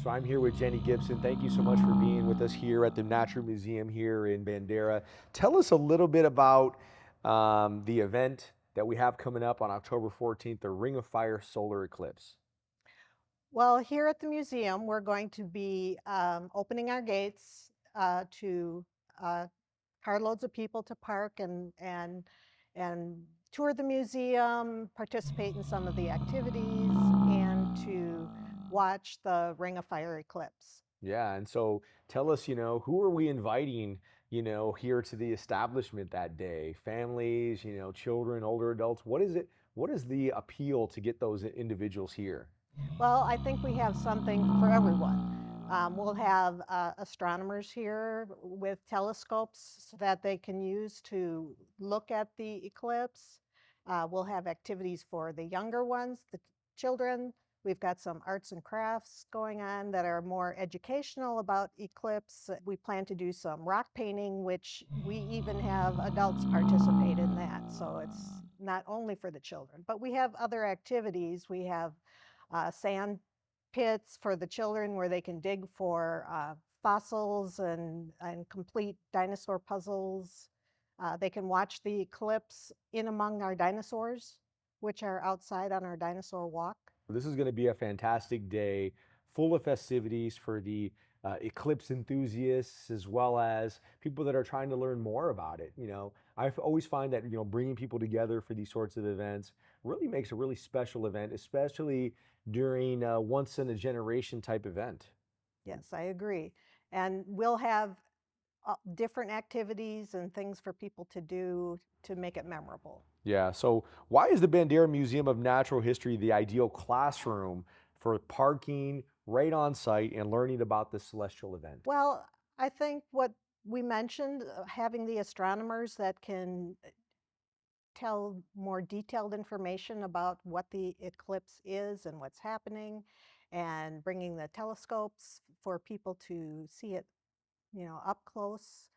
So I'm here with Jenny Gibson. Thank you so much for being with us here at the Natural Museum here in Bandera. Tell us a little bit about the event that we have coming up on October 14th, the Ring of Fire Solar Eclipse. Well, here at the museum, we're going to be opening our gates to uh, carloads of people to park and tour the museum, participate in some of the activities, and to watch the Ring of Fire eclipse. Yeah, and so tell us, who are we inviting, here to the establishment that day? Families, children, older adults. What is it? What is the appeal to get those individuals here? Well, I think we have something for everyone. We'll have astronomers here with telescopes so that they can use to look at the eclipse. We'll have activities for the younger ones, the children. We've got some arts and crafts going on that are more educational about eclipse. We plan to do some rock painting, which we even have adults participate in that. So it's not only for the children, but we have other activities. We have sand pits for the children where they can dig for fossils and complete dinosaur puzzles. They can watch the eclipse in among our dinosaurs, which are outside on our dinosaur walk. This is going to be a fantastic day, full of festivities for the eclipse enthusiasts as well as people that are trying to learn more about it. I always find that bringing people together for these sorts of events really makes a really special event, especially during a once in a generation type event. Yes, I agree. And we'll have different activities and things for people to do to make it memorable. Yeah. So, why is the Bandera Museum of Natural History the ideal classroom for parking right on site and learning about the celestial event? Well, I think what we mentioned, having the astronomers that can tell more detailed information about what the eclipse is and what's happening, and bringing the telescopes for people to see it, up close.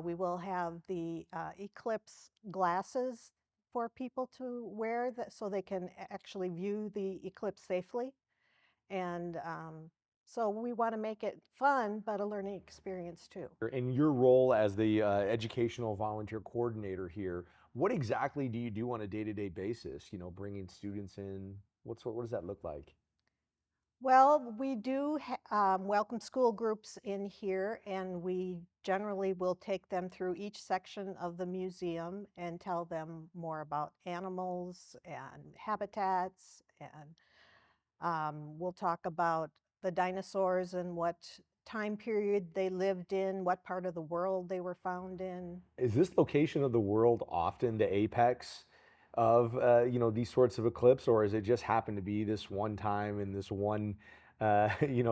We will have the eclipse glasses for people to wear that so they can actually view the eclipse safely. And so we want to make it fun, but a learning experience too. In your role as the educational volunteer coordinator here, what exactly do you do on a day-to-day basis? Bringing students in. What does that look like? Well, we do welcome school groups in here, and we generally will take them through each section of the museum and tell them more about animals and habitats. And we'll talk about the dinosaurs and what time period they lived in, what part of the world they were found in. Is this location of the world often the apex of these sorts of eclipse, or is it just happen to be this one time in this one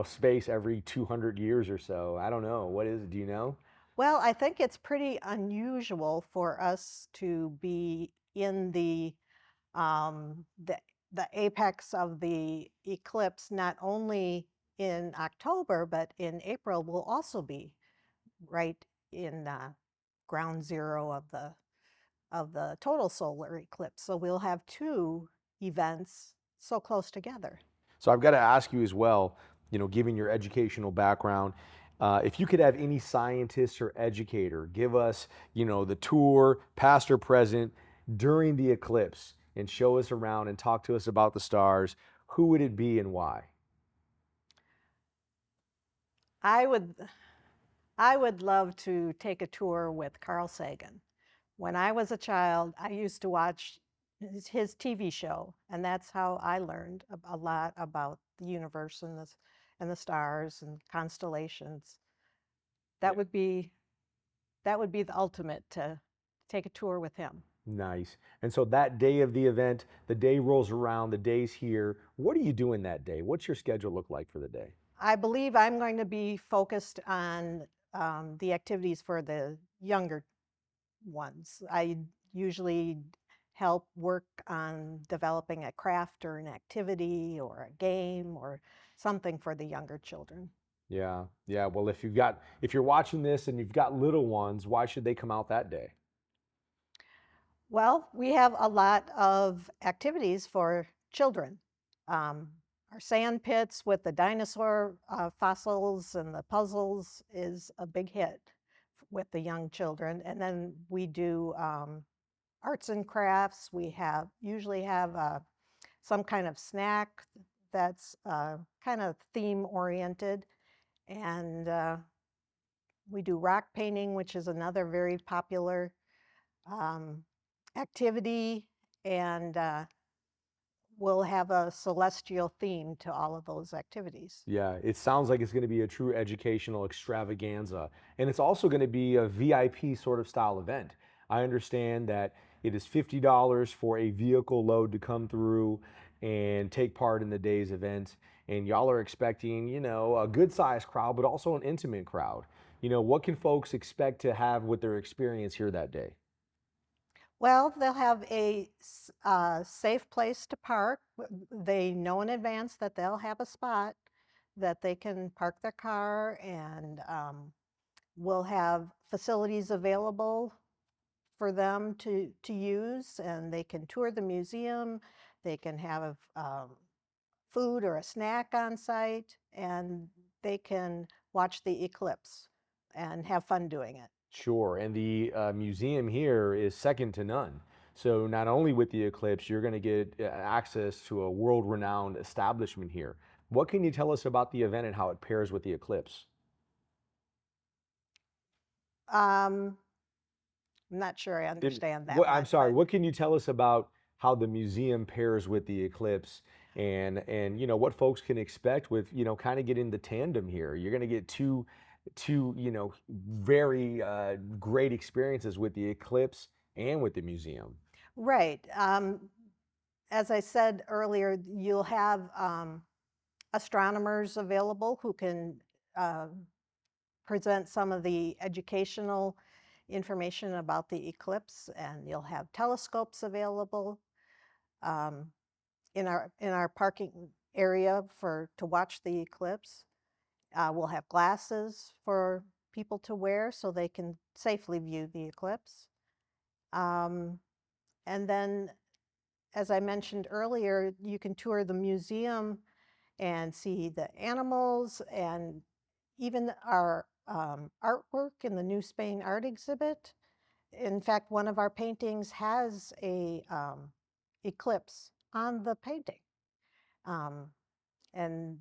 space every 200 years or so? I don't know. What is it? Do you know? Well, I think it's pretty unusual for us to be in um, the the apex of the eclipse, not only in October, but in April will also be right in ground zero of the total solar eclipse. So we'll have two events so close together. So I've got to ask you as well, given your educational background, if you could have any scientist or educator give us, the tour, past or present, during the eclipse and show us around and talk to us about the stars, who would it be and why? I would I would love to take a tour with Carl Sagan. When I was a child, I used to watch his TV show, and that's how I learned a lot about the universe and the stars and constellations. Yeah. That would be that would be the ultimate to take a tour with him. Nice. And so that day of the event, the day rolls around, the day's here. What are you doing that day? What's your schedule look like for the day? I believe I'm going to be focused on the activities for the younger ones. I usually help work on developing a craft or an activity or a game or something for the younger children. Yeah. Yeah. Well, if you're watching this and you've got little ones, why should they come out that day? Well, we have a lot of activities for children. Um, our sand pits with the dinosaur fossils and the puzzles is a big hit with the young children. And then we do arts and crafts. We have usually have some kind of snack that's kind of theme oriented. And we do rock painting, which is another very popular um, activity. And we'll have a celestial theme to all of those activities. Yeah, it sounds like it's going to be a true educational extravaganza. And it's also going to be a VIP sort of style event. I understand that it is $50 for a vehicle load to come through and take part in the day's event. And y'all are expecting, a good sized crowd, but also an intimate crowd. What can folks expect to have with their experience here that day? Well, they'll have a safe place to park. They know in advance that they'll have a spot that they can park their car, and we'll have facilities available for them to use, and they can tour the museum. They can have food or a snack on site, and they can watch the eclipse and have fun doing it. Sure, and the museum here is second to none. So not only with the Eclipse, you're going to get access to a world-renowned establishment here. What can you tell us about the event and how it pairs with the Eclipse? I'm not sure I Did, understand that what, I'm one, sorry, but what can you tell us about how the museum pairs with the Eclipse and what folks can expect with, kind of getting the tandem here. You're going to get two, very great experiences with the Eclipse and with the museum. right. As I said earlier, you'll have astronomers available who can uh, present some of the educational information about the eclipse, and you'll have telescopes available um, in our parking area for to watch the eclipse. We'll have glasses for people to wear so they can safely view the eclipse. Um, and then, as I mentioned earlier, you can tour the museum and see the animals and even our artwork in the New Spain art exhibit. In fact, one of our paintings has a eclipse on the painting. Um, and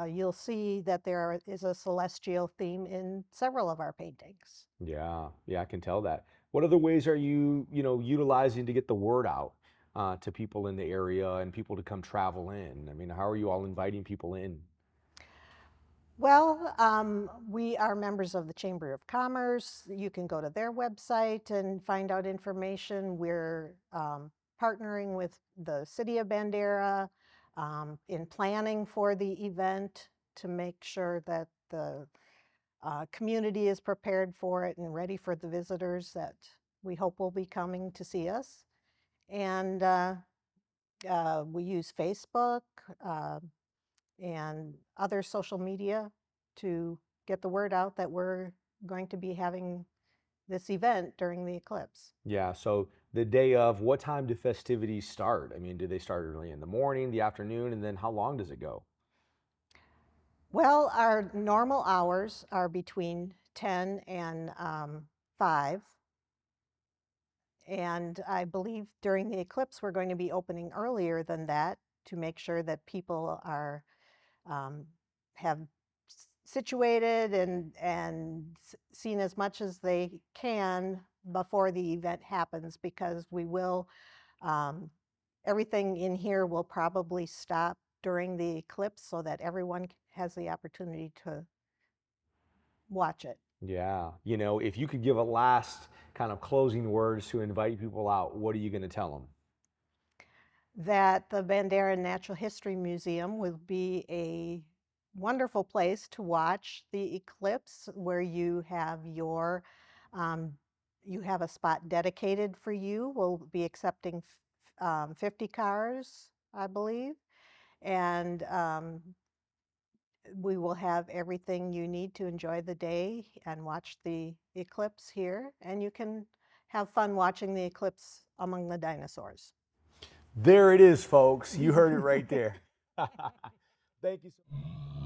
you'll see that is a celestial theme in several of our paintings. Yeah, yeah, I can tell that. What other ways are you, utilizing to get the word out to people in the area and people to come travel in? I mean, how are you all inviting people in? Well, we are members of the Chamber of Commerce. You can go to their website and find out information. We're partnering with the city of Bandera in planning for the event to make sure that the community is prepared for it and ready for the visitors that we hope will be coming to see us. And we use Facebook and other social media to get the word out that we're going to be having this event during the eclipse. Yeah, so the day of, what time do festivities start? I mean, do they start early in the morning, the afternoon, and then how long does it go? Well, our normal hours are between 10 and 5. And I believe during the eclipse, we're going to be opening earlier than that to make sure that people are um, have situated and seen as much as they can before the event happens, because we will um, everything in here will probably stop during the eclipse so that everyone has the opportunity to watch it. Yeah, if you could give a last kind of closing words to invite people out, what are you going to tell them? That the Bandera Natural History Museum will be a wonderful place to watch the eclipse, where um, you have a spot dedicated for you. We'll be accepting 50 cars, I believe, and we will have everything you need to enjoy the day and watch the eclipse here. And you can have fun watching the eclipse among the dinosaurs. There it is, folks. You heard it right there. Thank you so